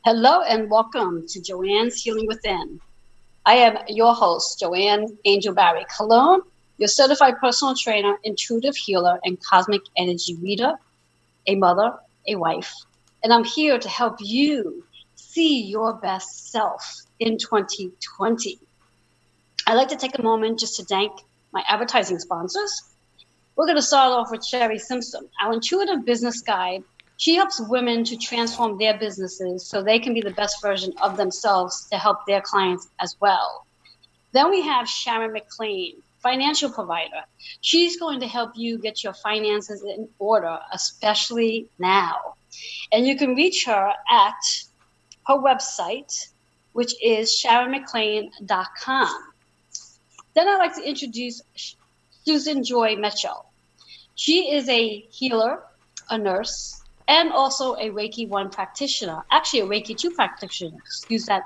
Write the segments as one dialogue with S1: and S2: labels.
S1: Hello and welcome to Joanne's Healing Within. I am your host, Joanne Angel Barry Cologne, your certified personal trainer, intuitive healer, and cosmic energy reader, a mother, a wife. And I'm here to help you see your best self in 2020. I'd like to take a moment just to thank my advertising sponsors. We're going to start off with Sherry Simpson, our intuitive business guide. She helps women to transform their businesses so they can be the best version of themselves to help their clients as well. Then we have Sharon McLean, financial provider. She's going to help you get your finances in order, especially now. And you can reach her at her website, which is sharonmclean.com. Then I'd like to introduce Susan Joy Mitchell. She is a healer, a nurse, and also a Reiki 1 practitioner. Actually, a Reiki 2 practitioner. Excuse that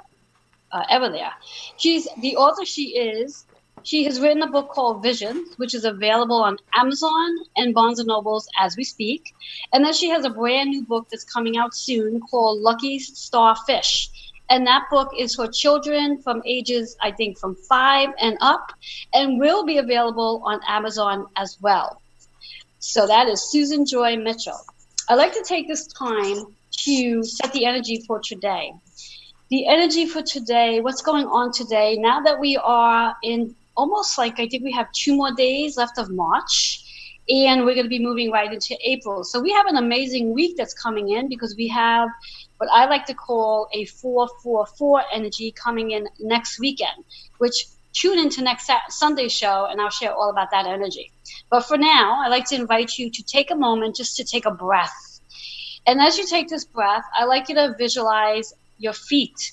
S1: ever there. She's the author. She has written a book called Visions, which is available on Amazon and Barnes and Nobles as we speak. And then she has a brand new book that's coming out soon called Lucky Star Fish. And that book is for children from ages, I think, from 5 and up, and will be available on Amazon as well. So that is Susan Joy Mitchell. I'd like to take this time to set the energy for today. The energy for today, what's going on today, now that we are in almost like, I think we have 2 more days left of March, and we're going to be moving right into April. So we have an amazing week that's coming in because we have what I like to call a 444 energy coming in next weekend, which tune into next Sunday's show and I'll share all about that energy. But for now, I'd like to invite you to take a moment just to take a breath. And as you take this breath, I'd like you to visualize your feet.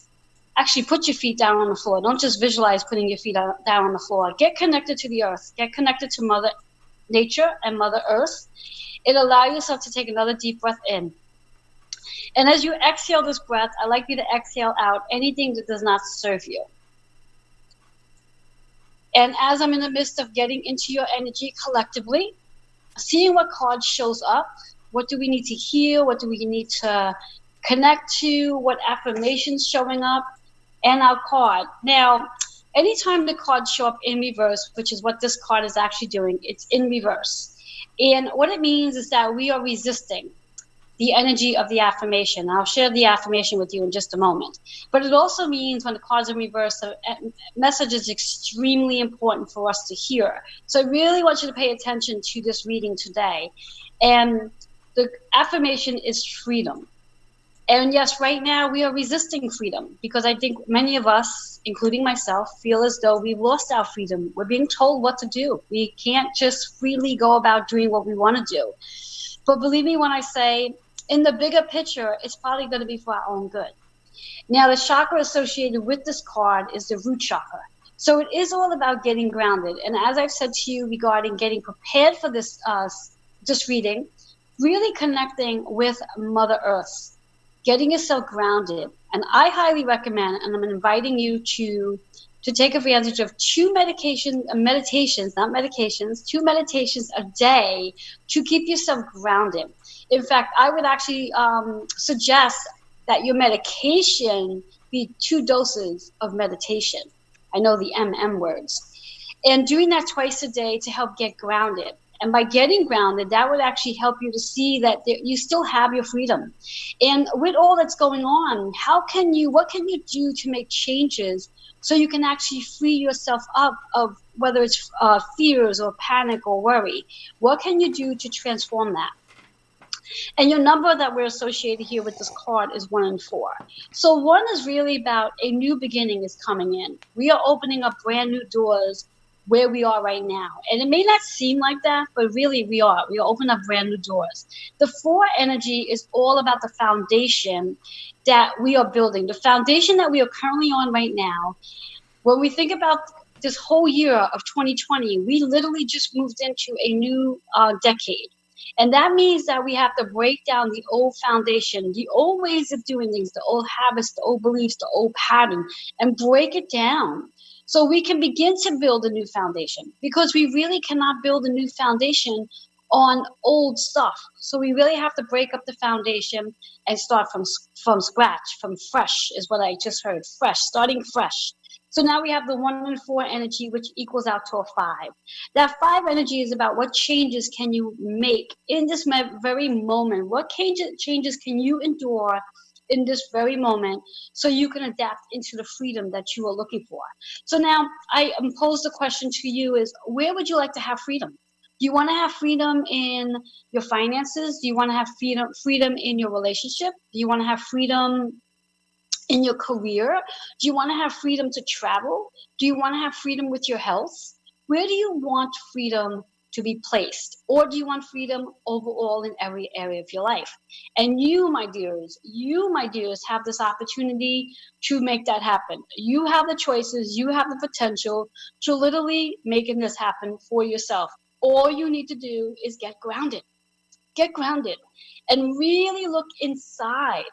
S1: Actually, put your feet down on the floor. Don't just visualize putting your feet down on the floor. Get connected to the earth. Get connected to Mother Nature and Mother Earth. It'll allow yourself to take another deep breath in. And as you exhale this breath, I'd like you to exhale out anything that does not serve you. And as I'm in the midst of getting into your energy collectively, seeing what card shows up, what do we need to heal, what do we need to connect to, what affirmations showing up, and our card. Now, anytime the cards show up in reverse, which is what this card is actually doing, it's in reverse. And what it means is that we are resisting the energy of the affirmation. I'll share the affirmation with you in just a moment. But it also means when the cards are in reverse, the message is extremely important for us to hear. So I really want you to pay attention to this reading today. And the affirmation is freedom. And yes, right now we are resisting freedom because I think many of us, including myself, feel as though we've lost our freedom. We're being told what to do. We can't just freely go about doing what we want to do. But believe me when I say, in the bigger picture, it's probably going to be for our own good. Now, the chakra associated with this card is the root chakra. So it is all about getting grounded. And as I've said to you regarding getting prepared for this reading, really connecting with Mother Earth, getting yourself grounded. And I highly recommend, and I'm inviting you to take advantage of 2 meditations a day to keep yourself grounded. In fact, I would actually suggest that your medication be 2 doses of meditation. I know the words. And doing that twice a day to help get grounded. And by getting grounded, that would actually help you to see that you still have your freedom. And with all that's going on, what can you do to make changes so you can actually free yourself up of whether it's fears or panic or worry? What can you do to transform that? And your number that we're associated here with this card is 1 and 4. So 1 is really about a new beginning is coming in. We are opening up brand new doors where we are right now. And it may not seem like that, but really we are. We open up brand new doors. The 4 energy is all about the foundation that we are building, the foundation that we are currently on right now. When we think about this whole year of 2020, we literally just moved into a new decade. And that means that we have to break down the old foundation, the old ways of doing things, the old habits, the old beliefs, the old pattern, and break it down so we can begin to build a new foundation. Because we really cannot build a new foundation on old stuff. So we really have to break up the foundation and start from scratch, from fresh is what I just heard. Fresh, starting fresh. So now we have the 1 and 4 energy, which equals out to a 5. That 5 energy is about what changes can you make in this very moment? What changes can you endure in this very moment so you can adapt into the freedom that you are looking for? So now I pose the question to you is, where would you like to have freedom? Do you want to have freedom in your finances? Do you want to have freedom in your relationship? Do you want to have freedom in your career? Do you want to have freedom to travel? Do you want to have freedom with your health? Where do you want freedom to be placed? Or do you want freedom overall in every area of your life? And you, my dears, have this opportunity to make that happen. You have the choices, you have the potential to literally making this happen for yourself. All you need to do is get grounded. Get grounded and really look inside.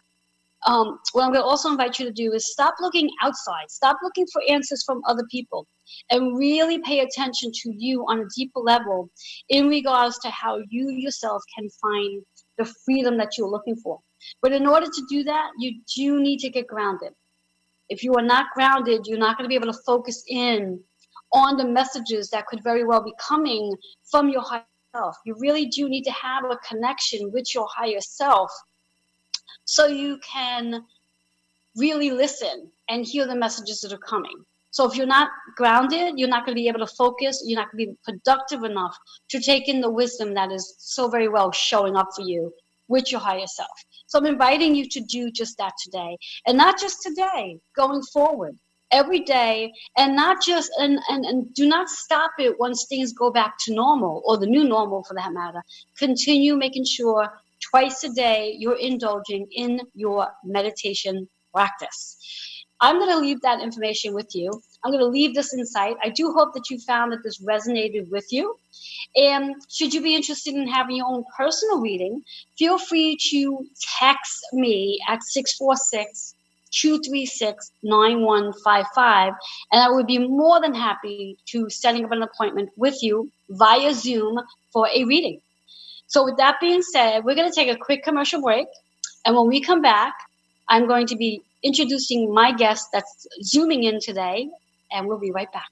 S1: What I'm going to also invite you to do is stop looking outside, stop looking for answers from other people, and really pay attention to you on a deeper level in regards to how you yourself can find the freedom that you're looking for. But in order to do that, you do need to get grounded. If you are not grounded, you're not going to be able to focus in on the messages that could very well be coming from your higher self. You really do need to have a connection with your higher self so you can really listen and hear the messages that are coming. So if you're not grounded, you're not going to be able to focus, you're not going to be productive enough to take in the wisdom that is so very well showing up for you with your higher self. So I'm inviting you to do just that today. And not just today, going forward, every day, and not just, and do not stop it once things go back to normal, or the new normal for that matter. Continue making sure twice a day you're indulging in your meditation practice. I'm going to leave that information with you. I'm going to leave this insight. I do hope that you found that this resonated with you. And should you be interested in having your own personal reading, feel free to text me at 646-236-9155. And I would be more than happy to setting up an appointment with you via Zoom for a reading. So with that being said, we're going to take a quick commercial break. And when we come back, I'm going to be introducing my guest that's Zooming in today, and we'll be right back.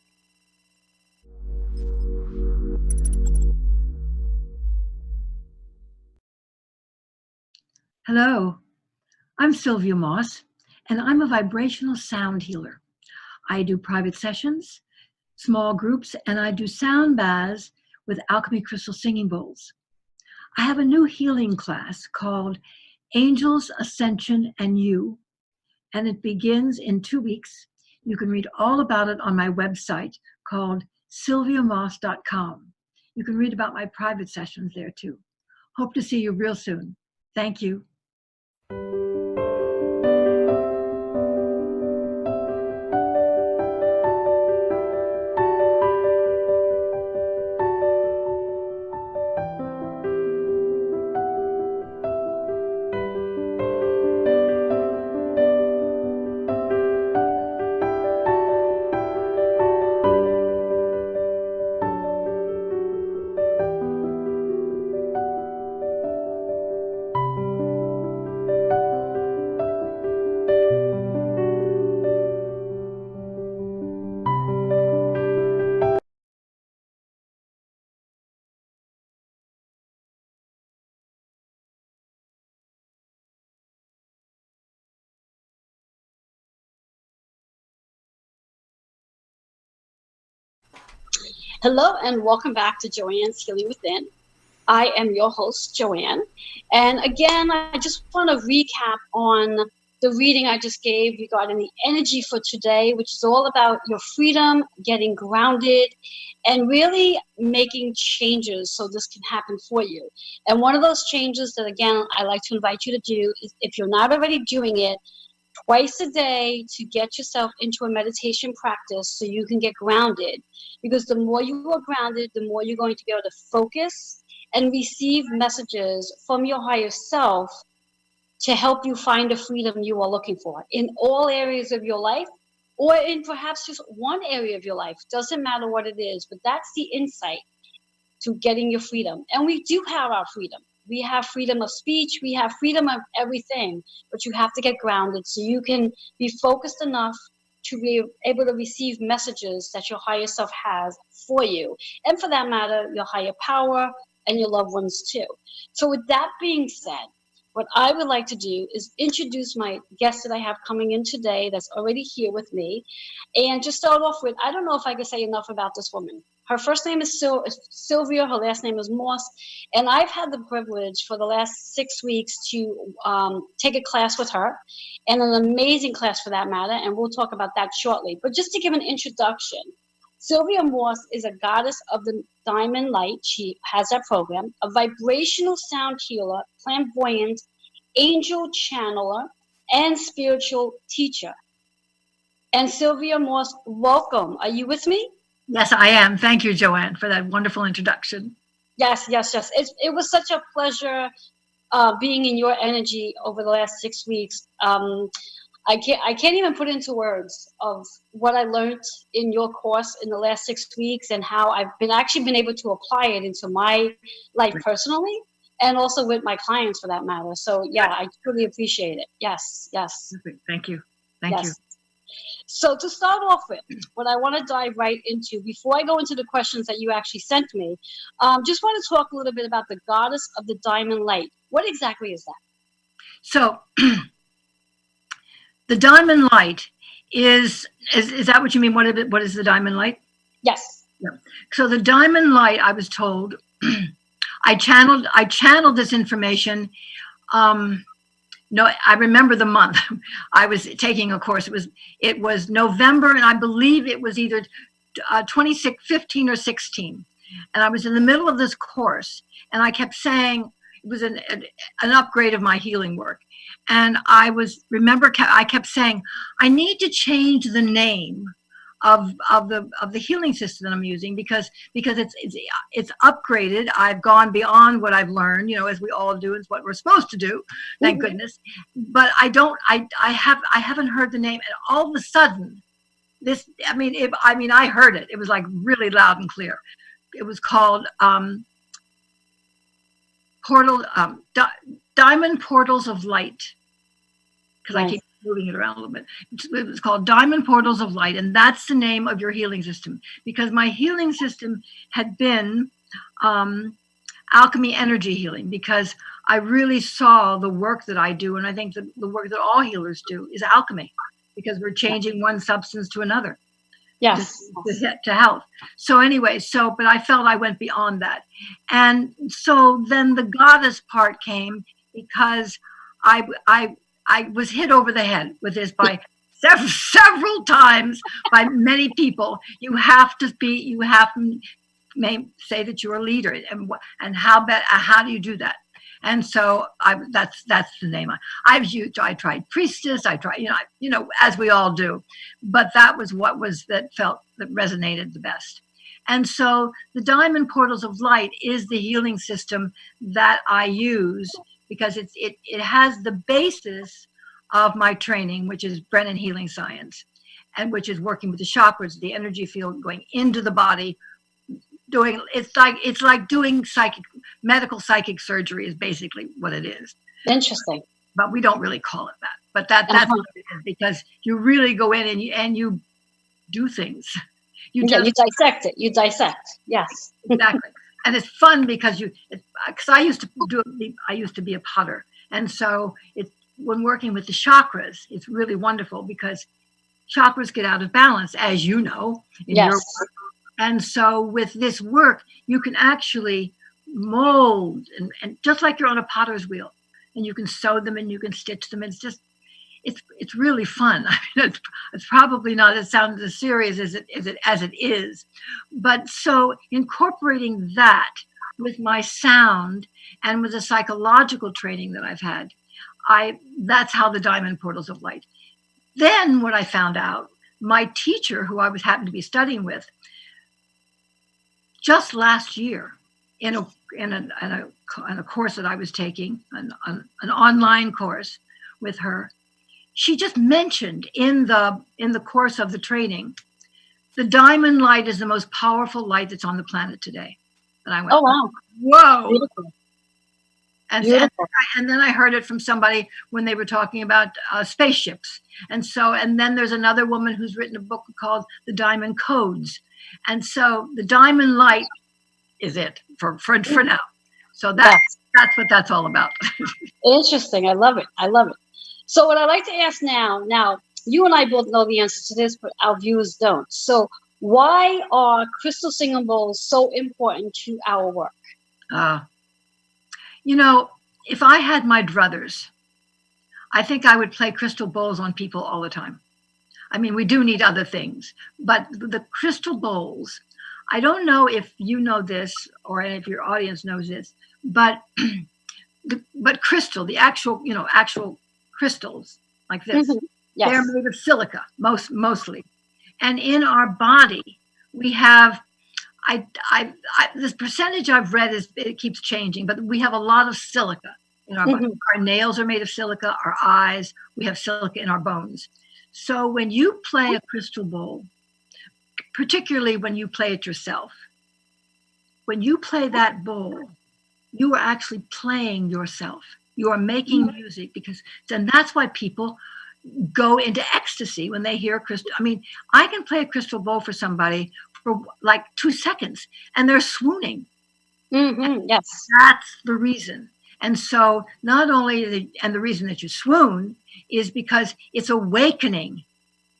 S2: Hello, I'm Sylvia Moss, and I'm a vibrational sound healer. I do private sessions, small groups, and I do sound baths with alchemy crystal singing bowls. I have a new healing class called Angels, Ascension, and You, and it begins in 2 weeks. You can read all about it on my website called sylviamoss.com. You can read about my private sessions there too. Hope to see you real soon. Thank you.
S1: Hello and welcome back to Joanne's Healing Within. I am your host, Joanne. And again, I just want to recap on the reading I just gave regarding the energy for today, which is all about your freedom, getting grounded, and really making changes so this can happen for you. And one of those changes that, again, I like to invite you to do is, if you're not already doing it, twice a day to get yourself into a meditation practice so you can get grounded. Because the more you are grounded, the more you're going to be able to focus and receive messages from your higher self to help you find the freedom you are looking for in all areas of your life, or in perhaps just one area of your life. Doesn't matter what it is, but that's the insight. to getting your freedom. And we do have our freedom. We have freedom of speech. We have freedom of everything. But you have to get grounded so you can be focused enough to be able to receive messages that your higher self has for you. And for that matter, your higher power and your loved ones too. So with that being said, what I would like to do is introduce my guest that I have coming in today that's already here with me. And just start off with, I don't know if I can say enough about this woman. Her first name is Sylvia, her last name is Moss. And I've had the privilege for the last 6 weeks to take a class with her, and an amazing class for that matter. And we'll talk about that shortly. But just to give an introduction, Sylvia Moss is a goddess of the diamond light. She has that program, a vibrational sound healer, clairvoyant, angel channeler, and spiritual teacher. And Sylvia Moss, welcome. Are you with me?
S2: Yes, I am. Thank you, Joanne, for that wonderful introduction.
S1: Yes. It was such a pleasure being in your energy over the last 6 weeks. I can't even put into words of what I learned in your course in the last 6 weeks, and how I've actually been able to apply it into my life personally, and also with my clients for that matter. So yeah, I truly appreciate it. Yes.
S2: Thank you. Thank you.
S1: So to start off with, what I want to dive right into, before I go into the questions that you actually sent me, just want to talk a little bit about the goddess of the diamond light. What exactly is that?
S2: So the diamond light is that what you mean? What is the diamond light?
S1: Yes.
S2: Yeah. So the diamond light, I was told, I channeled this information. No, I remember the month. I was taking a course. It was November, and I believe it was either 15 or 16. And I was in the middle of this course, and I kept saying it was an upgrade of my healing work. And I kept saying, I need to change the name of the healing system that I'm using, because it's upgraded. I've gone beyond what I've learned, as we all do. It's what we're supposed to do, thank goodness. But I haven't heard the name, and all of a sudden, I heard it. It was like really loud and clear. It was called Diamond Portals of Light, because I keep moving it around a little bit. It was called Diamond Portals of Light, and that's the name of your healing system, because my healing system had been alchemy energy healing, because I really saw the work that I do, and I think the work that all healers do is alchemy, because we're changing one substance to another.
S1: Yes.
S2: To health. So anyway, but I felt I went beyond that. And so then the goddess part came, because I was hit over the head with this by several times by many people. You have to say that you're a leader, and how do you do that? And so that's the name I tried priestess. I tried, as we all do, but that was that resonated the best. And so the Diamond Portals of Light is the healing system that I use, because it has the basis of my training, which is Brennan Healing Science, and which is working with the chakras, the energy field going into the body. It's like doing medical psychic surgery is basically what it is.
S1: Interesting.
S2: But we don't really call it that. But that's what it is, because you really go in and you do things.
S1: You dissect it. You dissect. Yes.
S2: Exactly. And it's fun because I used to be a potter. And so when working with the chakras, it's really wonderful, because chakras get out of balance, as you know, in your work. And so with this work, you can actually mold, and just like you're on a potter's wheel, and you can sew them and you can stitch them. It's really fun. I mean, it's probably not, it sounds as serious as it is. But so incorporating that with my sound and with the psychological training that I've had, that's how the Diamond Portals of Light. Then what I found out, my teacher, who I happened to be studying with, just last year, in a course that I was taking, an online course with her, she just mentioned in the course of the training, the diamond light is the most powerful light that's on the planet today. And I went,
S1: Oh, wow.
S2: whoa.
S1: Beautiful.
S2: And,
S1: Beautiful.
S2: and then I heard it from somebody when they were talking about spaceships. And then there's another woman who's written a book called The Diamond Codes. And so the diamond light is it for now. So that's what that's all about.
S1: Interesting. I love it. I love it. So what I'd like to ask now, you and I both know the answer to this, but our viewers don't. So why are crystal singing bowls so important to our work?
S2: If I had my druthers, I think I would play crystal bowls on people all the time. I mean, we do need other things, but the crystal bowls, I don't know if you know this or if your audience knows this, but crystal, the actual crystals like this,
S1: Yes.
S2: they're made of silica, mostly. And in our body, we have, this percentage I've read it keeps changing, but we have a lot of silica in our body. Our nails are made of silica, our eyes, we have silica in our bones. So when you play a crystal bowl, particularly when you play it yourself, when you play that bowl, you are actually playing yourself. You are making music and that's why people go into ecstasy when they hear crystal. I mean, I can play a crystal bowl for somebody for like 2 seconds and they're swooning.
S1: Yes.
S2: That's the reason. And so not only, the reason that you swoon is because it's awakening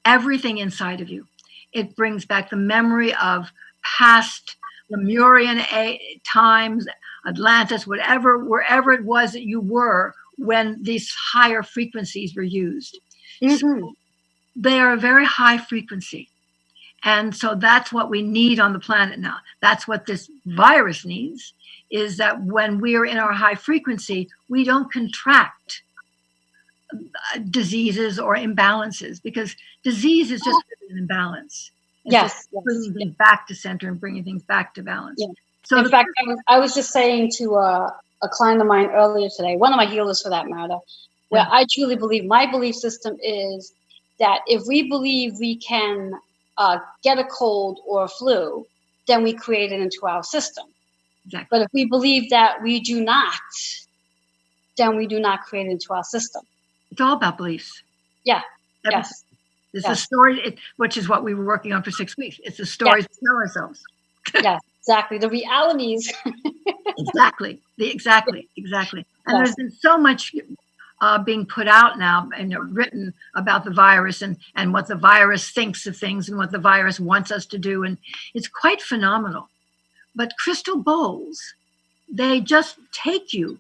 S2: everything inside of you. It brings back the memory of past Lemurian times, Atlantis, wherever it was that you were when these higher frequencies were used. So they are a very high frequency. And so that's what we need on the planet now. That's what this virus needs, is that when we're in our high frequency, we don't contract diseases or imbalances, because disease is just an imbalance. It's just bringing things back to center and bringing things back to balance.
S1: Yeah. So in fact, I was just saying to a client of mine earlier today, one of my healers for that matter, where I truly believe, my belief system is that if we believe we can get a cold or a flu, then we create it into our system.
S2: Exactly.
S1: But if we believe that we do not, then we do not create it into our system.
S2: It's all about beliefs.
S1: Yeah.
S2: Everything.
S1: Yes.
S2: It's a story, which is what we were working on for 6 weeks. It's the stories we tell ourselves.
S1: Yes, exactly. The realities.
S2: Exactly. And there's been so much being put out now and written about the virus and what the virus thinks of things and what the virus wants us to do. And it's quite phenomenal. But crystal bowls, they just take you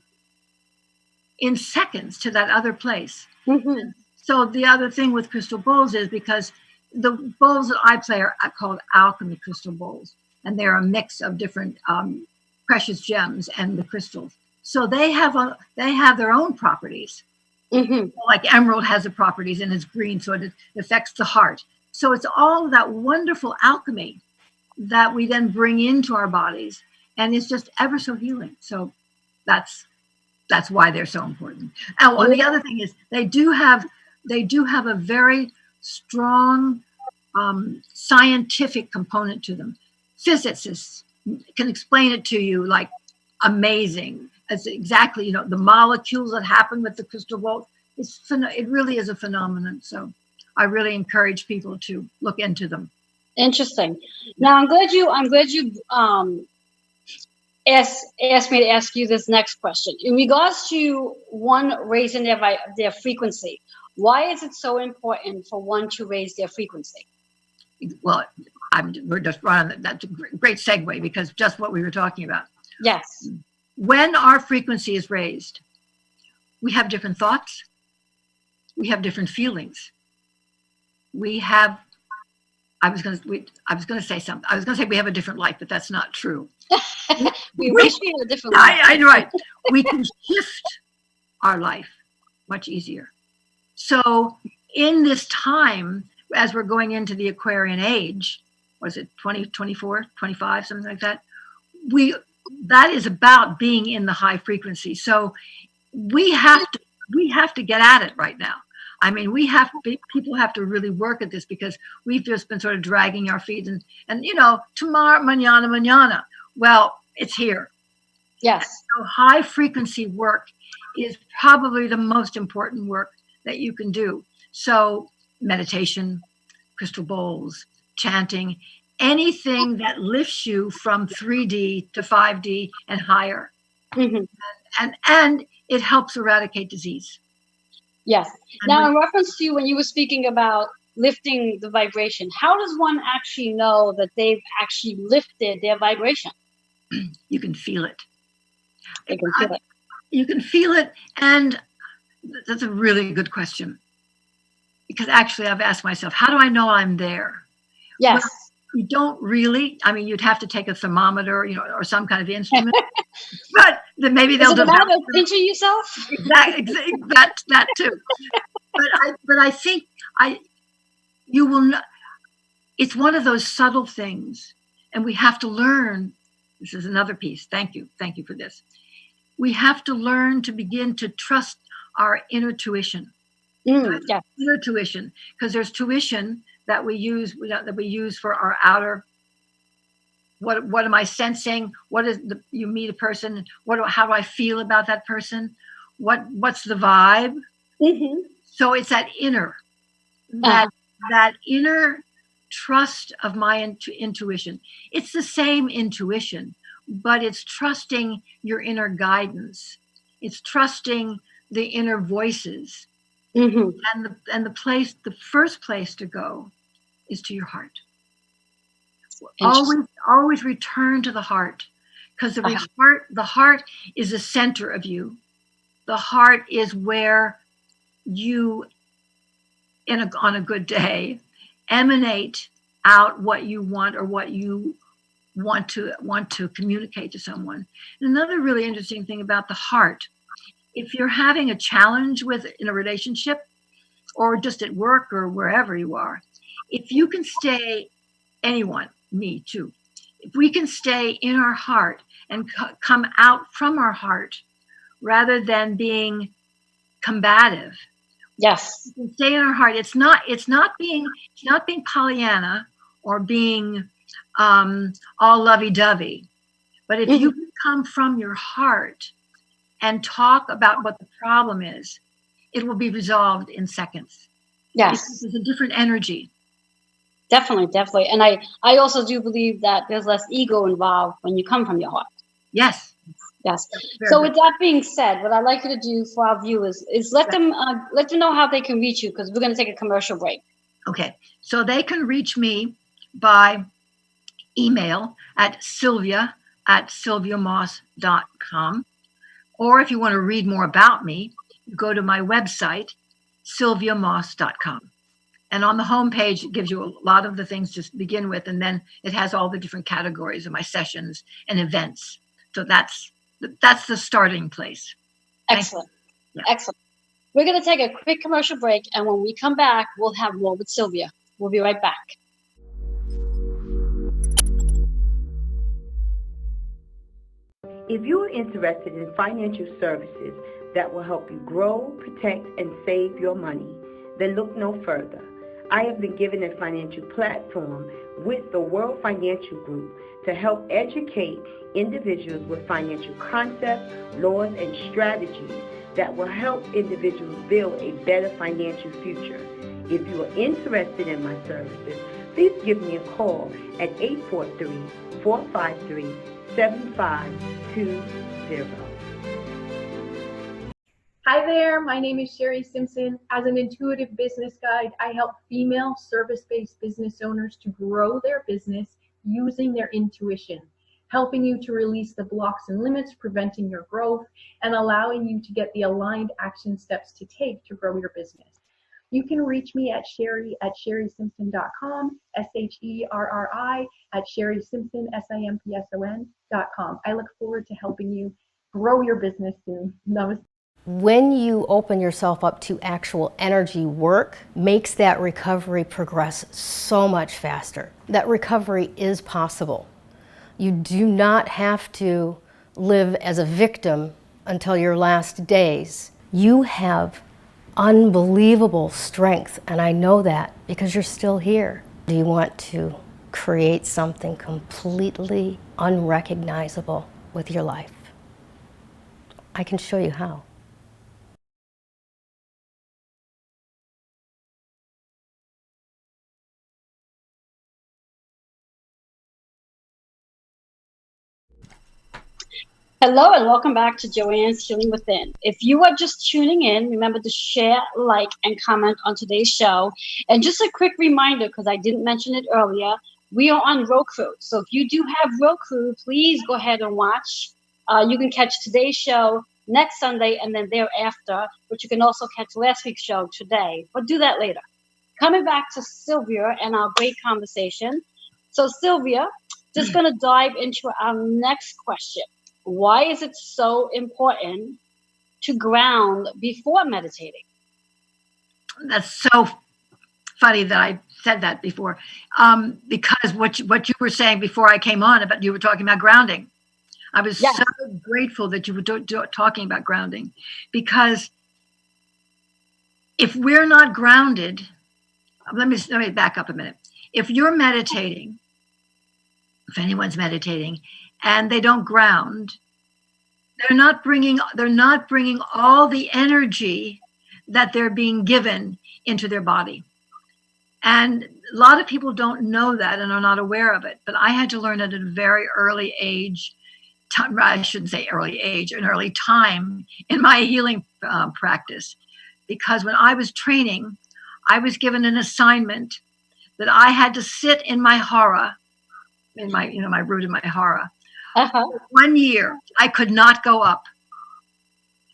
S2: in seconds to that other place. So the other thing with crystal bowls is because the bowls that I play are called alchemy crystal bowls, and they're a mix of different precious gems and the crystals. So they have their own properties. Like emerald has the properties and it's green, so it affects the heart. So it's all that wonderful alchemy that we then bring into our bodies, and it's just ever so healing. So that's why they're so important. And the other thing is they do have a very strong scientific component to them. Physicists can explain it to you like amazing. It's exactly, the molecules that happen with the crystal bowl. It really is a phenomenon. So I really encourage people to look into them.
S1: Interesting. Now I'm glad you asked me to ask you this next question. In regards to one raising their frequency, why is it so important for one to raise their frequency?
S2: Well, we're just running. That's a great segue, because just what we were talking about.
S1: Yes.
S2: When our frequency is raised, we have different thoughts. We have different feelings. I was going to say something. I was going to say we have a different life, but that's not true.
S1: we wish we had a different life.
S2: I'm right. We can shift our life much easier. So in this time, as we're going into the Aquarian age, was it 2024, 25, something like that? That is about being in the high frequency. So we have to get at it right now. I mean, people have to really work at this, because we've just been sort of dragging our feet and tomorrow, mañana. Well, It's here.
S1: Yes.
S2: So high frequency work is probably the most important work that you can do. So meditation, crystal bowls, chanting, anything that lifts you from 3D to 5D and higher.
S1: Mm-hmm.
S2: And it helps eradicate disease.
S1: Yes.
S2: And
S1: Now, in reference to when you were speaking about lifting the vibration, how does one actually know that they've actually lifted their vibration?
S2: you can feel it.
S1: They can feel it.
S2: You can feel it, and that's a really good question. Because actually, I've asked myself, how do I know I'm there?
S1: Yes.
S2: Well, you don't really. I mean, you'd have to take a thermometer, or some kind of instrument. But then maybe they'll
S1: develop. Is it about pinching yourself?
S2: Exactly, that too. But I think you will not. It's one of those subtle things, and we have to learn. This is another piece. Thank you for this. We have to learn to begin to trust our inner tuition.
S1: Yeah.
S2: Inner tuition, because there's tuition that we use for our outer. What am I sensing? What is you meet a person? How do I feel about that person? What's the vibe?
S1: Mm-hmm.
S2: So it's that inner, that inner trust of my intuition. It's the same intuition, but it's trusting your inner guidance. It's trusting the inner voices.
S1: Mm-hmm.
S2: And the first place to go is to your heart. Always return to the heart, because the heart is the center of you. The heart is where you, on a good day, emanate out what you want or what you want to communicate to someone. And another really interesting thing about the heart, if you're having a challenge in a relationship or just at work or wherever you are, if you can stay, anyone, me too, if we can stay in our heart and come out from our heart rather than being combative.
S1: Yes.
S2: We can stay in our heart. It's not being Pollyanna or being all lovey-dovey. But if you can come from your heart and talk about what the problem is, it will be resolved in seconds.
S1: Yes.
S2: It's a different energy.
S1: Definitely. And I also do believe that there's less ego involved when you come from your heart.
S2: Yes.
S1: So with that being said, what I'd like you to do for our viewers is let them know how they can reach you, because we're going to take a commercial break.
S2: Okay. So they can reach me by email at sylvia@sylviamoss.com. Or if you want to read more about me, go to my website, sylviamoss.com. And on the homepage, it gives you a lot of the things to begin with, and then it has all the different categories of my sessions and events. So that's the starting place.
S1: Excellent. Excellent. We're going to take a quick commercial break, and when we come back, we'll have more with Sylvia. We'll be right back.
S3: If you are interested in financial services that will help you grow, protect, and save your money, then look no further. I have been given a financial platform with the World Financial Group to help educate individuals with financial concepts, laws, and strategies that will help individuals build a better financial future. If you are interested in my services, please give me a call at 843-453-7520.
S4: Hi there, my name is Sherry Simpson. As an intuitive business guide, I help female service-based business owners to grow their business using their intuition, helping you to release the blocks and limits preventing your growth and allowing you to get the aligned action steps to take to grow your business. You can reach me at sherry@sherrysimpson.com, SHERRI@sherrysimpson.com. I look forward to helping you grow your business soon. Namaste.
S5: When you open yourself up to actual energy work, makes that recovery progress so much faster. That recovery is possible. You do not have to live as a victim until your last days. You have unbelievable strength, and I know that because you're still here. Do you want to create something completely unrecognizable with your life. I can show you how.
S1: Hello and welcome back to Joanne's Healing Within. If you are just tuning in, remember to share, like, and comment on today's show. And just a quick reminder, because I didn't mention it earlier, we are on Roku. So if you do have Roku, please go ahead and watch. You can catch today's show next Sunday and then thereafter, but you can also catch last week's show today, but do that later. Coming back to Sylvia and our great conversation. So Sylvia, just going to dive into our next question. Why is it so important to ground before meditating?
S2: That's so funny that I said that before, because what you were saying before I came on, about you were talking about grounding. I was so grateful that you were talking about grounding, because if we're not grounded, let me back up a minute. If you're meditating, if anyone's meditating, and they don't ground, they're not bringing all the energy that they're being given into their body. And a lot of people don't know that and are not aware of it. But I had to learn it at a very early age. I shouldn't say early age, an early time in my healing practice, because when I was training, I was given an assignment that I had to sit in my hara, in my my root of my hara. 1 year, I could not go up,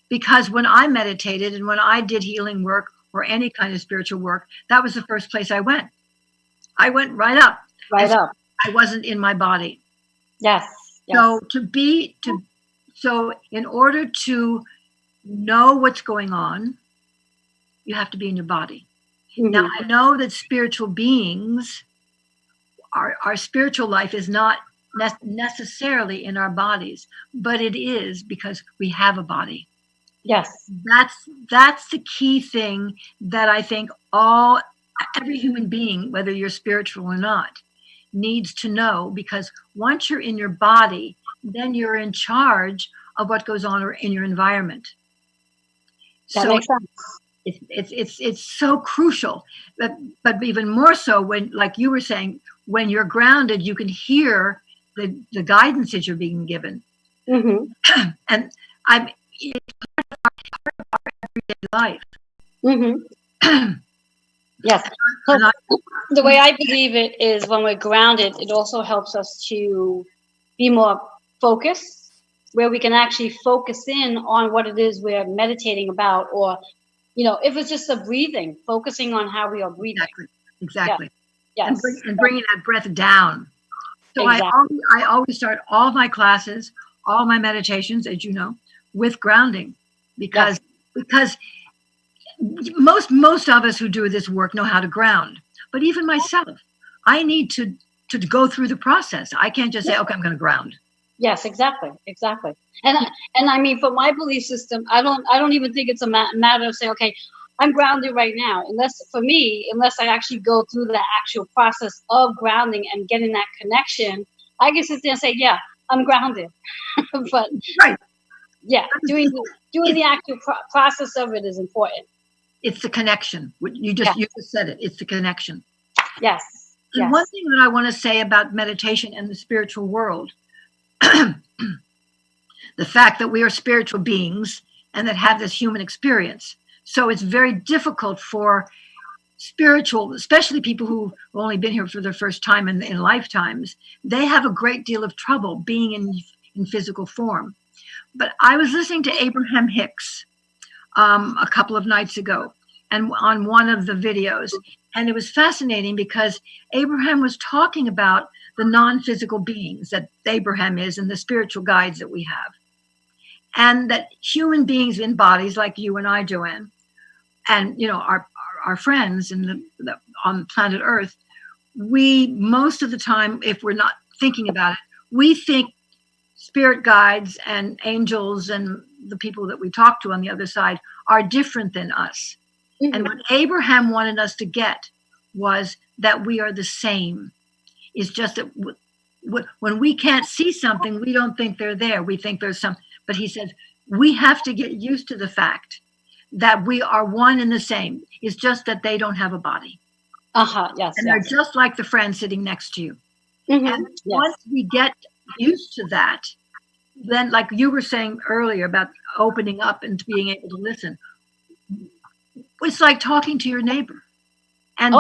S2: because when I meditated and when I did healing work or any kind of spiritual work, that was the first place I went. I went right up.
S1: Right up.
S2: I wasn't in my body.
S1: Yes.
S2: So so in order to know what's going on, you have to be in your body. Mm-hmm. Now, I know that spiritual beings, our spiritual life is not necessarily in our bodies, but it is, because we have a body.
S1: Yes.
S2: That's the key thing that I think every human being, whether you're spiritual or not, needs to know, because once you're in your body, then you're in charge of what goes on in your environment.
S1: That makes sense.
S2: It's so crucial, but even more so when, like you were saying, when you're grounded, you can hear the guidance that you're being given. Mm-hmm. And it's part of our everyday life.
S1: Mm-hmm. Yes. So the way I believe it is, when we're grounded, it also helps us to be more focused, where we can actually focus in on what it is we're meditating about, or, if it's just a breathing, focusing on how we are breathing.
S2: Exactly.
S1: Yeah. Yes.
S2: And bringing that breath down. So exactly. I always start all my classes, all my meditations, as you know, with grounding, because most of us who do this work know how to ground. But even myself, I need to go through the process. I can't just say, okay, I'm going to ground.
S1: Yes, exactly. And I mean, for my belief system, I don't even think it's a matter of saying, okay, I'm grounded right now. Unless I actually go through the actual process of grounding and getting that connection, I can sit there and say, yeah, I'm grounded. But
S2: right.
S1: Yeah, doing the actual process of it is important.
S2: It's the connection. You just said it. It's the connection.
S1: Yes.
S2: And one thing that I want to say about meditation and the spiritual world, the fact that we are spiritual beings and that have this human experience. So it's very difficult for spiritual, especially people who've only been here for their first time in lifetimes, they have a great deal of trouble being in physical form. But I was listening to Abraham Hicks a couple of nights ago, and on one of the videos, and it was fascinating because Abraham was talking about the non-physical beings that Abraham is and the spiritual guides that we have, and that human beings in bodies like you and I, Joanne, and our friends on planet Earth, we most of the time, if we're not thinking about it, we think spirit guides and angels and the people that we talk to on the other side are different than us. Mm-hmm. And what Abraham wanted us to get was that we are the same. It's just that when we can't see something, we don't think they're there. We think there's some, but he says, we have to get used to the fact that we are one and the same. It's just that they don't have a body.
S1: Yes.
S2: And they're just like the friend sitting next to you.
S1: Mm-hmm.
S2: And once we get used to that, then like you were saying earlier about opening up and being able to listen, it's like talking to your neighbor. And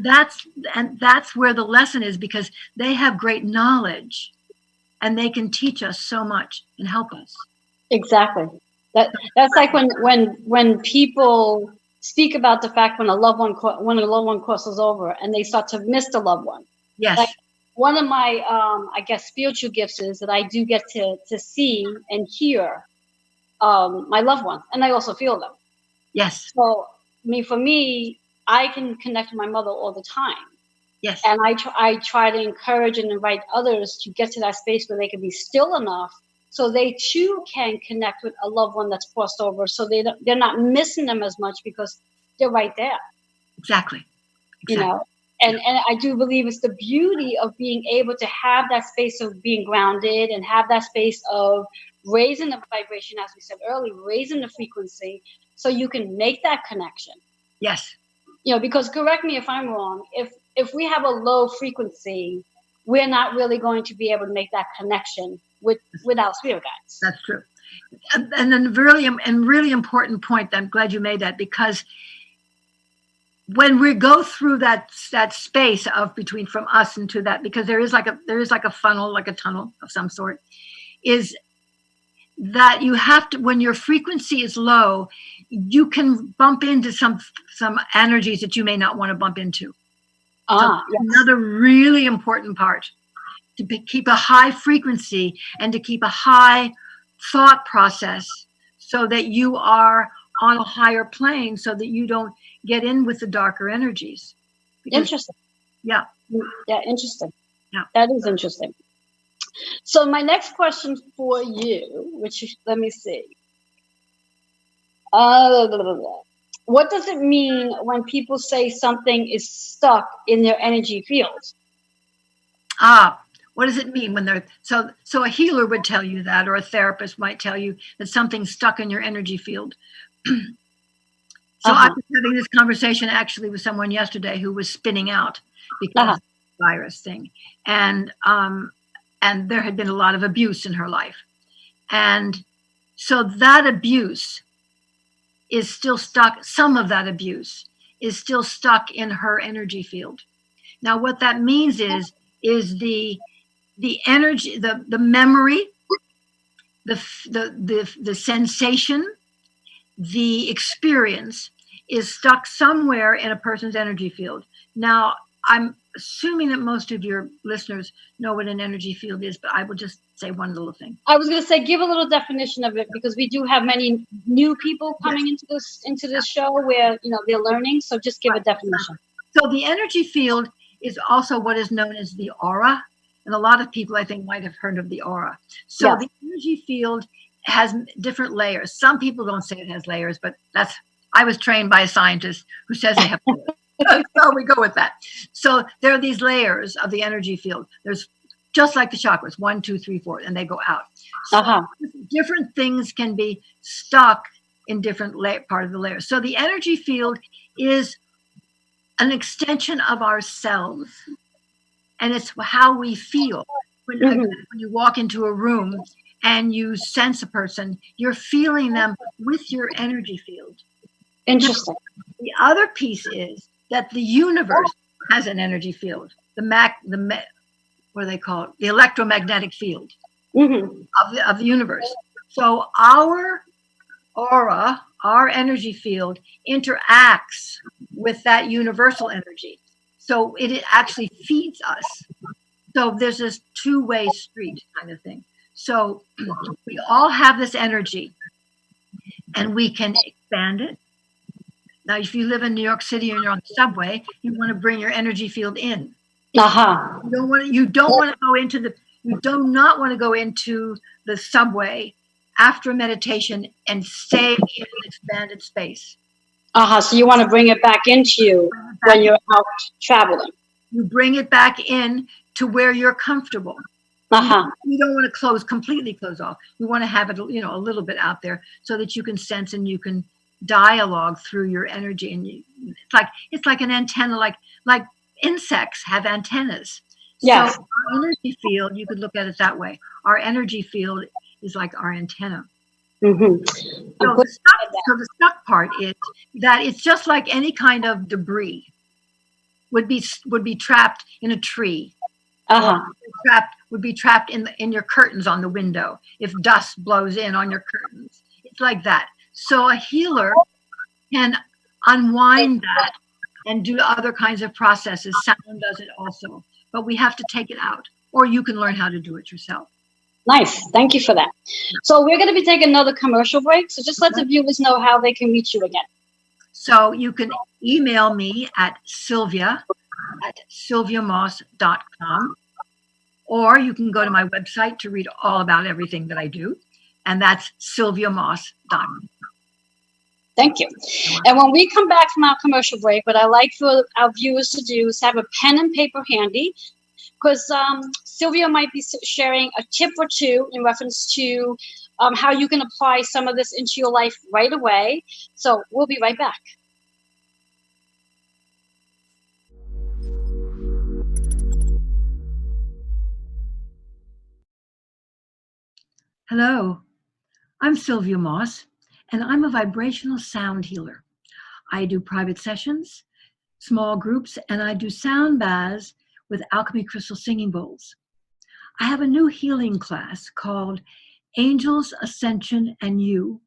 S2: that's where the lesson is, because they have great knowledge and they can teach us so much and help us.
S1: Exactly. That's like when people speak about the fact when a loved one crosses over and they start to miss the loved one.
S2: Yes.
S1: Like one of my I guess spiritual gifts is that I do get to see and hear my loved ones, and I also feel them.
S2: Yes.
S1: So for me, I can connect with my mother all the time.
S2: Yes.
S1: And I try to encourage and invite others to get to that space where they can be still enough so they too can connect with a loved one that's crossed over, so they're not missing them as much because they're right there.
S2: Exactly.
S1: You know, and I do believe it's the beauty of being able to have that space of being grounded and have that space of raising the vibration, as we said earlier, raising the frequency, so you can make that connection.
S2: Yes.
S1: You know, because correct me if I'm wrong, if we have a low frequency, we're not really going to be able to make that connection with our spirit guides.
S2: That's true. And then really important point, I'm glad you made that, because when we go through that space of between from us and to that, because there is like a funnel, like a tunnel of some sort, is that you have to, when your frequency is low, you can bump into some energies that you may not want to bump into. Yes. Another really important part, to keep a high frequency and to keep a high thought process so that you are on a higher plane, so that you don't get in with the darker energies.
S1: Interesting.
S2: Yeah.
S1: Yeah, interesting.
S2: Yeah.
S1: That is interesting. So my next question for you, which let me see. What does it mean when people say something is stuck in their energy field?
S2: What does it mean when they're so a healer would tell you that, or a therapist might tell you that something's stuck in your energy field. I was having this conversation actually with someone yesterday who was spinning out because of the virus thing. And there had been a lot of abuse in her life. And so that abuse is still stuck. Some of that abuse is still stuck in her energy field. Now, what that means is the energy, the memory, the sensation, the experience is stuck somewhere in a person's energy field. Now, I'm assuming that most of your listeners know what an energy field is, but I will just say one little thing.
S1: I was going to say, give a little definition of it, because we do have many new people coming into this show where, you know, they're learning. So just give a definition.
S2: So the energy field is also what is known as the aura. And a lot of people, I think, might have heard of the aura. So the energy field has different layers. Some people don't say it has layers, but I was trained by a scientist who says they have layers. So we go with that. So there are these layers of the energy field. There's just like the chakras, 1, 2, 3, 4, and they go out. So different things can be stuck in different part of the layers. So the energy field is an extension of ourselves, and it's how we feel. When you walk into a room and you sense a person, you're feeling them with your energy field.
S1: Interesting.
S2: The other piece is that the universe has an energy field. What do they call it? The electromagnetic field of the universe. So our aura, our energy field, interacts with that universal energy. So it actually feeds us. So there's this two-way street kind of thing. So we all have this energy, and we can expand it. Now, if you live in New York City and you're on the subway, you want to bring your energy field in. You do not want to go into the subway after meditation and stay in an expanded space.
S1: So you want to bring it back into you when you're out traveling.
S2: You bring it back in to where you're comfortable. You don't want to completely close off. You want to have it, a little bit out there so that you can sense and you can dialogue through your energy. And it's like an antenna, like insects have antennas.
S1: Yes.
S2: So our energy field, you could look at it that way. Our energy field is like our antenna.
S1: Mm-hmm.
S2: So the stuck part is that it's just like any kind of debris would be trapped in a tree. Would be trapped in your curtains on the window if dust blows in on your curtains. It's like that. So a healer can unwind that and do other kinds of processes. Sound does it also, but we have to take it out, or you can learn how to do it yourself.
S1: Nice. Thank you for that. So we're going to be taking another commercial break. So just let the viewers know how they can reach you again.
S2: So you can email me at sylvia@sylviamoss.com, or you can go to my website to read all about everything that I do, and that's sylviamoss.com.
S1: Thank you. And when we come back from our commercial break, what I like for our viewers to do is have a pen and paper handy, because Sylvia might be sharing a tip or two in reference to how you can apply some of this into your life right away. So we'll be right back.
S2: Hello, I'm Sylvia Moss, and I'm a vibrational sound healer. I do private sessions, small groups, and I do sound baths with alchemy crystal singing bowls. I have a new healing class called Angels, Ascension, and You,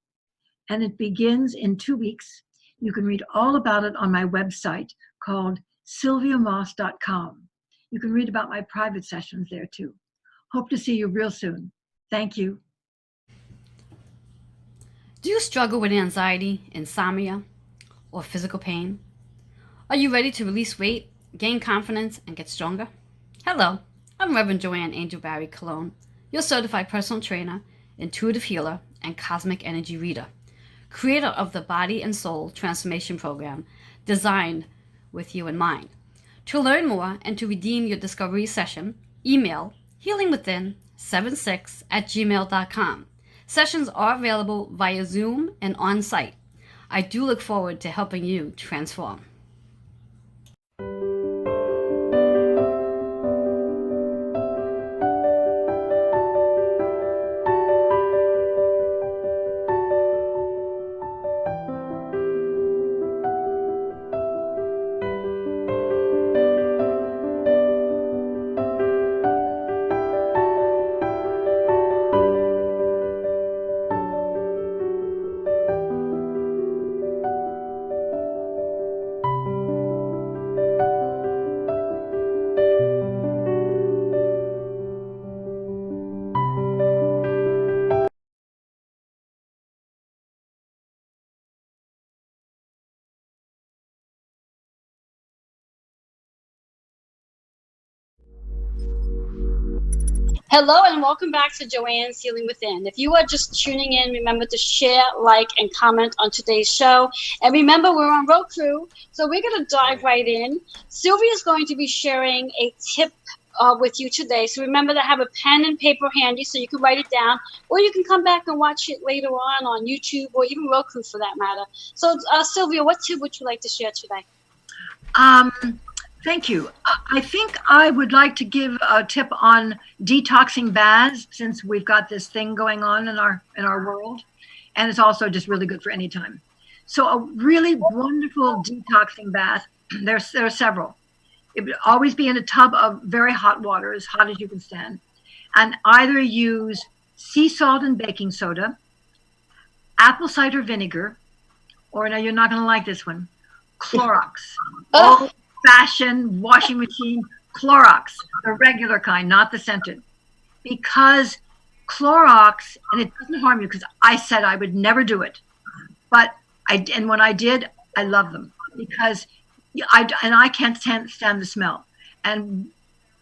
S2: and it begins in 2 weeks. You can read all about it on my website called sylviamoss.com. You can read about my private sessions there too. Hope to see you real soon. Thank you.
S6: Do you struggle with anxiety, insomnia, or physical pain? Are you ready to release weight, gain confidence, and get stronger? Hello, I'm Reverend Joanne Angel Barry Cologne, your certified personal trainer, intuitive healer, and cosmic energy reader, creator of the Body and Soul Transformation Program designed with you in mind. To learn more and to redeem your discovery session, email healingwithin76@gmail.com. Sessions are available via Zoom and on-site. I do look forward to helping you transform.
S1: Hello and welcome back to Joanne's Healing Within. If you are just tuning in, remember to share, like, and comment on today's show. And remember, we're on Roku, so we're going to dive right in. Sylvia is going to be sharing a tip with you today. So remember to have a pen and paper handy so you can write it down, or you can come back and watch it later on YouTube or even Roku for that matter. So Sylvia, what tip would you like to share today?
S2: Thank you. I think I would like to give a tip on detoxing baths, since we've got this thing going on in our world, and it's also just really good for any time. So a really wonderful detoxing bath, there are several. It would always be in a tub of very hot water, as hot as you can stand, and either use sea salt and baking soda, apple cider vinegar, or now you're not going to like this one, Clorox. Old-fashioned washing machine Clorox, the regular kind, not the scented. Because Clorox, and it doesn't harm you, because I said I would never do it, but and when I did, I love them, because I can't stand the smell. And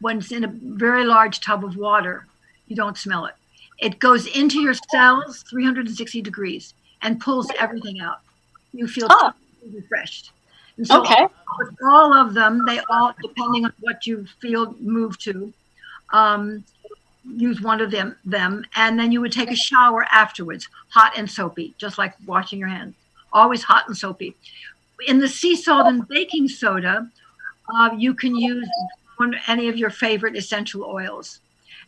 S2: when it's in a very large tub of water, you don't smell it. It goes into your cells 360 degrees and pulls everything out. You feel totally refreshed. And so
S1: Okay.
S2: with all of them, they all, depending on what you feel moved to, use one of them, and then you would take a shower afterwards, hot and soapy, just like washing your hands, always hot and soapy. In the sea salt and baking soda, you can use any of your favorite essential oils.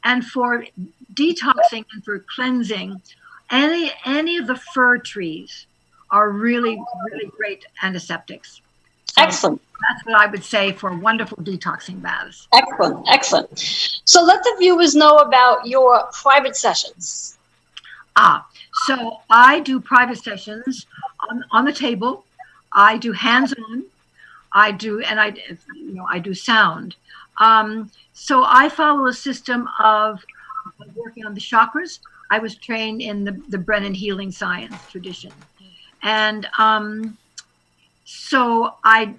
S2: And for detoxing and for cleansing, any of the fir trees are really, really great antiseptics. So
S1: Excellent.
S2: that's what I would say for wonderful detoxing baths.
S1: Excellent. Excellent. So let the viewers know about your private sessions.
S2: So I do private sessions on the table. I do hands-on. I do, and I do sound. So I follow a system of working on the chakras. I was trained in the Brennan healing science tradition, and so I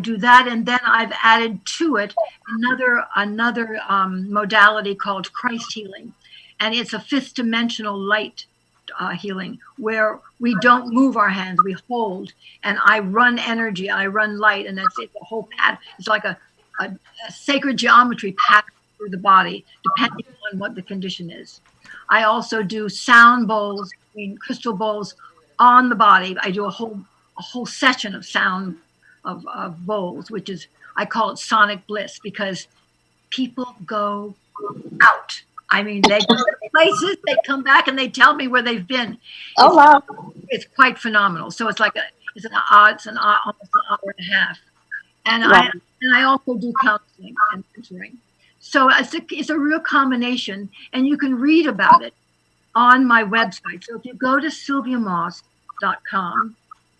S2: do that, and then I've added to it another modality called Christ healing, and it's a fifth dimensional light healing where we don't move our hands, we hold, and I run energy, I run light, and that's it. The whole pattern. It's like a sacred geometry pattern through the body, depending on what the condition is. I also do sound bowls, crystal bowls on the body. I do a whole session of sound of bowls, which is, I call it sonic bliss, because people go out. I mean, they go to places, they come back and they tell me where they've been.
S1: Oh, wow.
S2: It's quite phenomenal. So it's like almost an hour and a half. And
S1: Wow.
S2: I also do counseling and mentoring. So it's a real combination, and you can read about it on my website. So if you go to sylviamoss.com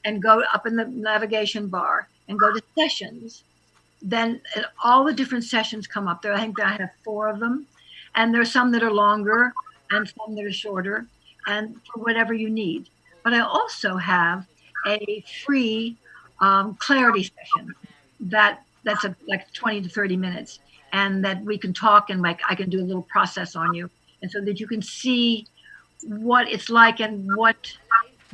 S2: and go up in the navigation bar and go to sessions, then all the different sessions come up there. I think that I have 4 of them, and there's some that are longer and some that are shorter, and for whatever you need. But I also have a free clarity session that's like 20 to 30 minutes, and that we can talk, and like I can do a little process on you, and so that you can see what it's like and what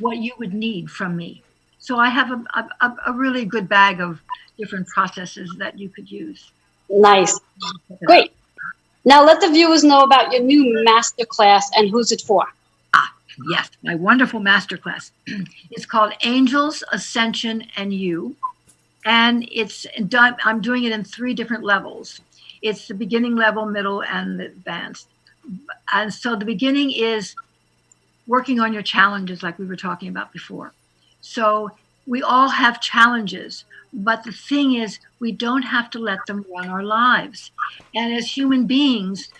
S2: you would need from me. So I have a really good bag of different processes that you could use.
S1: Nice. Great. Now let the viewers know about your new masterclass and who's it for.
S2: Yes, my wonderful masterclass. It's called Angels, Ascension, and You. And it's done, I'm doing it in 3 different levels. It's the beginning level, middle, and the advanced. And so the beginning is working on your challenges, like we were talking about before. So we all have challenges, but the thing is, we don't have to let them run our lives. And as human beings,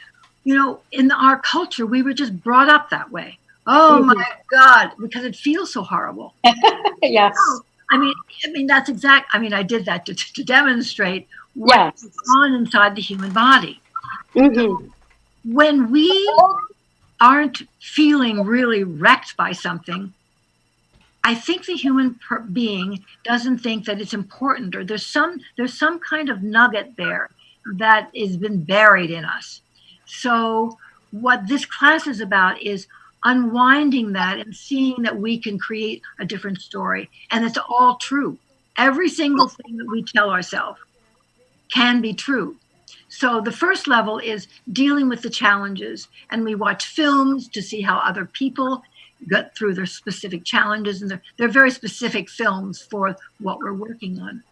S2: in our culture, we were just brought up that way. Oh my God, because it feels so horrible.
S1: Yes.
S2: I mean, that's exact. I mean, I did that to demonstrate what's on inside the human body.
S1: Mm-hmm.
S2: When we aren't feeling really wrecked by something, I think the human being doesn't think that it's important, or there's some kind of nugget there that has been buried in us. So what this class is about is unwinding that and seeing that we can create a different story. And it's all true. Every single thing that we tell ourselves can be true. So the first level is dealing with the challenges. And we watch films to see how other people got through their specific challenges. And they're very specific films for what we're working on.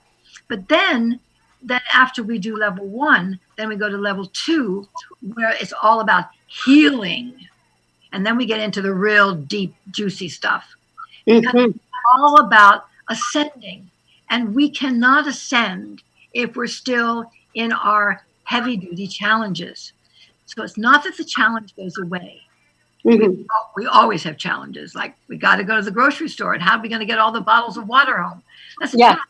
S2: But then after we do level 1, then we go to level 2, where it's all about healing. And then we get into the real deep, juicy stuff. Because it's all about ascending. And we cannot ascend if we're still in our heavy-duty challenges. So it's not that the challenge goes away. Mm-hmm. We always have challenges. Like, we got to go to the grocery store, and how are we going to get all the bottles of water home? That's a challenge.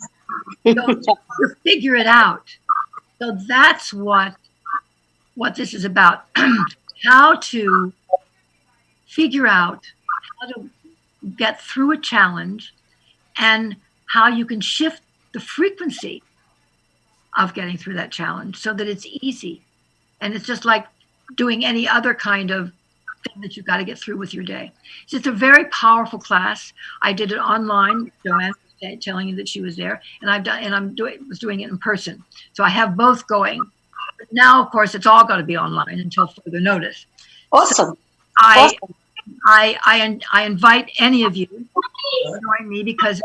S2: So you figure it out. So that's what this is about. How to figure out how to get through a challenge, and how you can shift the frequency of getting through that challenge so that it's easy. And it's just like doing any other kind of thing that you've got to get through with your day. So it's a very powerful class. I did it online. Joanne was telling you that she was there, and was doing it in person. So I have both going. But now, of course, it's all got to be online until further notice.
S1: Awesome.
S2: So I
S1: Awesome.
S2: I invite any of you to join me, because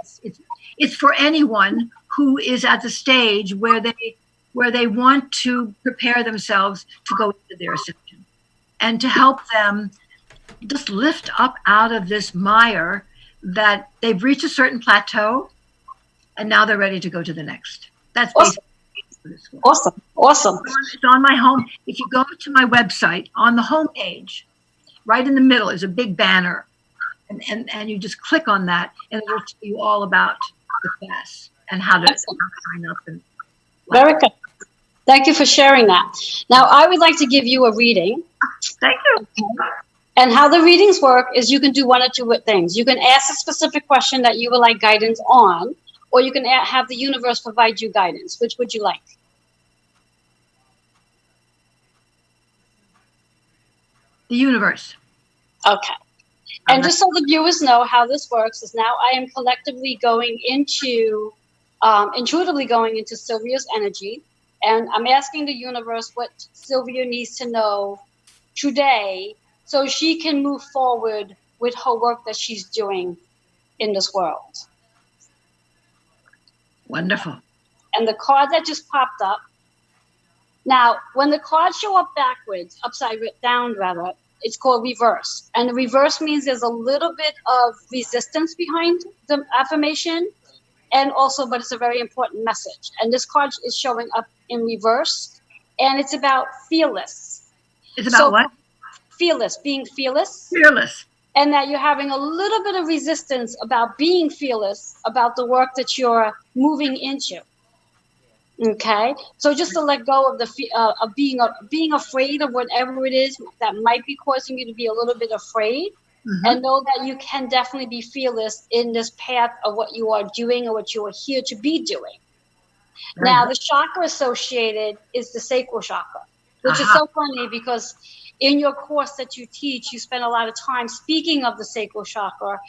S2: it's for anyone who is at the stage where they want to prepare themselves to go into their ascension, and to help them just lift up out of this mire that they've reached a certain plateau, and now they're ready to go to the next. That's basically this one.
S1: Awesome. Awesome.
S2: It's on my home. If you go to my website, on the home page, right in the middle is a big banner, and you just click on that, and it'll tell you all about the class and how to sign up. And
S1: very good. Thank you for sharing that. Now, I would like to give you a reading.
S2: Thank you.
S1: Okay. And how the readings work is you can do one or two things. You can ask a specific question that you would like guidance on, or you can have the universe provide you guidance. Which would you like?
S2: The universe.
S1: Okay. And just so the viewers know how this works is now I am collectively going into, intuitively going into Sylvia's energy. And I'm asking the universe what Sylvia needs to know today so she can move forward with her work that she's doing in this world.
S2: Wonderful.
S1: And the card that just popped up. Now, when the cards show up backwards, upside down rather, it's called reverse. And the reverse means there's a little bit of resistance behind the affirmation, and also, but it's a very important message. And this card is showing up in reverse, and it's about fearless.
S2: It's about what?
S1: Fearless, being fearless.
S2: Fearless.
S1: And that you're having a little bit of resistance about being fearless about the work that you're moving into. Okay, so just to let go of the of being afraid of whatever it is that might be causing you to be a little bit afraid, and know that you can definitely be fearless in this path of what you are doing or what you are here to be doing. Now, the chakra associated is the sacral chakra, which is so funny because in your course that you teach, you spend a lot of time speaking of the sacral chakra,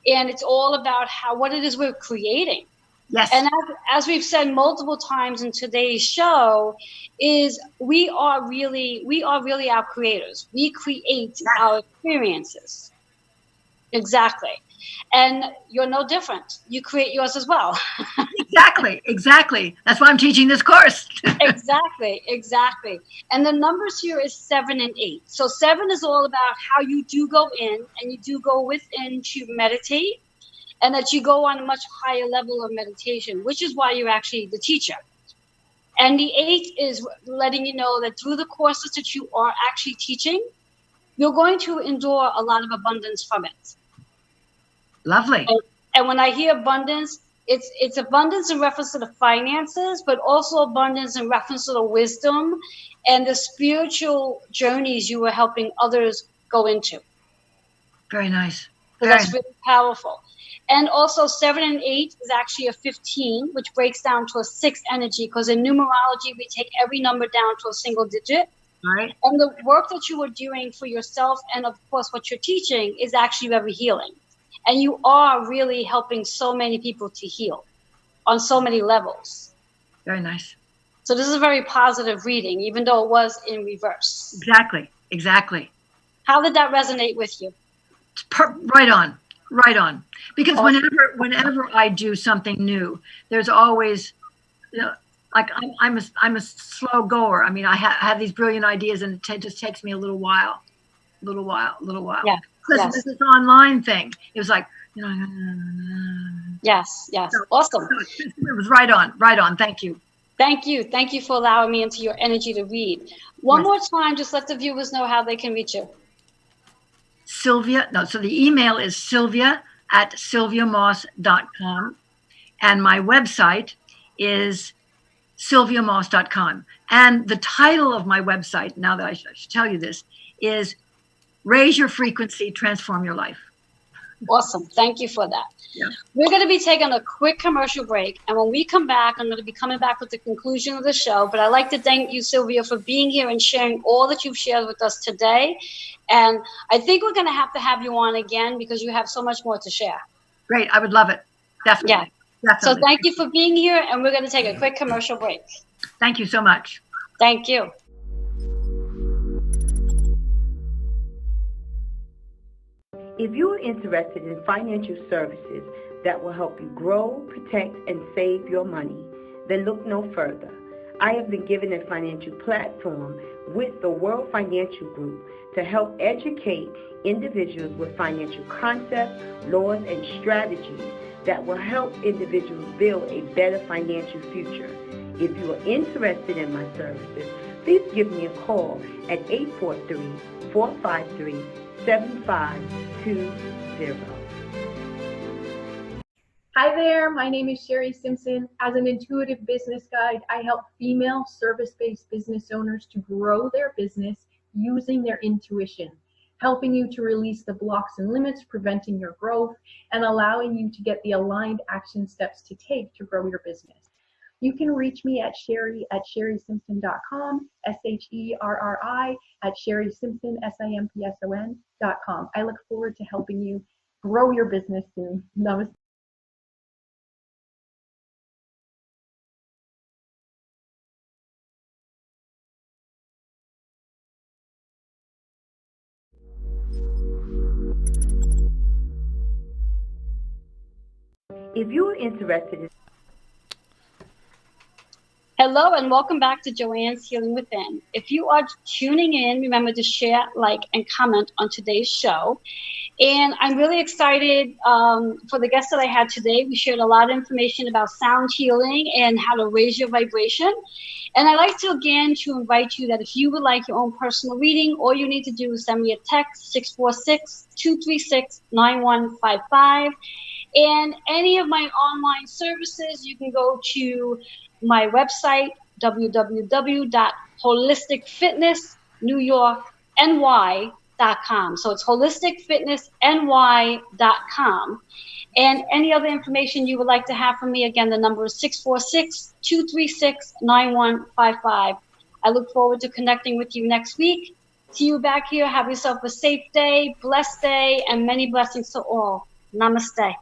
S1: and it's all about what it is we're creating.
S2: Yes.
S1: And as we've said multiple times in today's show, is we are really our creators. We create our experiences. Exactly. And you're no different. You create yours as well.
S2: Exactly. That's why I'm teaching this course.
S1: Exactly. And the numbers here is 7 and 8. So 7 is all about how you do go in and you do go within to meditate, and that you go on a much higher level of meditation, which is why you're actually the teacher. And the 8 is letting you know that through the courses that you are actually teaching, you're going to endure a lot of abundance from it.
S2: Lovely.
S1: And when I hear abundance, it's abundance in reference to the finances, but also abundance in reference to the wisdom and the spiritual journeys you are helping others go into.
S2: Very nice.
S1: So that's really powerful. And also 7 and 8 is actually a 15, which breaks down to a 6 energy, because in numerology, we take every number down to a single digit.
S2: Right.
S1: And the work that you are doing for yourself and, of course, what you're teaching is actually very healing. And you are really helping so many people to heal on so many levels.
S2: Very nice.
S1: So this is a very positive reading, even though it was in reverse.
S2: Exactly.
S1: How did that resonate with you?
S2: Right on. Because whenever I do something new, there's always, like I'm a slow goer. I mean, I have these brilliant ideas, and it just takes me a little while.
S1: Yeah.
S2: Because this online thing, it was like,
S1: Yes. Awesome.
S2: It was right on. Thank you.
S1: Thank you for allowing me into your energy to read. One more time, just let the viewers know how they can reach you.
S2: Sylvia, so the email is sylvia@sylviamoss.com, and my website is sylviamoss.com. And the title of my website, now that I should tell you this, is Raise Your Frequency, Transform Your Life.
S1: Awesome. Thank you for that.
S2: Yeah.
S1: We're going to be taking a quick commercial break. And when we come back, I'm going to be coming back with the conclusion of the show. But I'd like to thank you, Sylvia, for being here and sharing all that you've shared with us today. And I think we're going to have you on again because you have so much more to share.
S2: Great. I would love it. Definitely.
S1: Yeah. So
S2: Definitely.
S1: thank you for being here, and we're going to take a quick commercial break.
S2: Thank you so much.
S1: Thank you.
S3: If you are interested in financial services that will help you grow, protect, and save your money, then look no further. I have been given a financial platform with the World Financial Group to help educate individuals with financial concepts, laws, and strategies that will help individuals build a better financial future. If you are interested in my services, please give me a call at 843-453-7520.
S4: Hi there, my name is Sherry Simpson. As an intuitive business guide, I help female service-based business owners to grow their business using their intuition, helping you to release the blocks and limits preventing your growth and allowing you to get the aligned action steps to take to grow your business. You can reach me at sherry@sherrysimpson.com, SHERRI@sherrysimpson, SIMPSON.com. I look forward to helping you grow your business soon. Namaste.
S3: If you are interested in
S1: Hello and welcome back to Joanne's Healing Within. If you are tuning in, remember to share, like, and comment on today's show. And I'm really excited for the guests that I had today. We shared a lot of information about sound healing and how to raise your vibration. And I'd like to again to invite you that if you would like your own personal reading, all you need to do is send me a text, 646-236-9155. And any of my online services, you can go to my website, www.holisticfitnessnewyorkny.com. So it's holisticfitnessny.com. And any other information you would like to have from me, again, the number is 646-236-9155. I look forward to connecting with you next week. See you back here. Have yourself a safe day, blessed day, and many blessings to all. Namaste.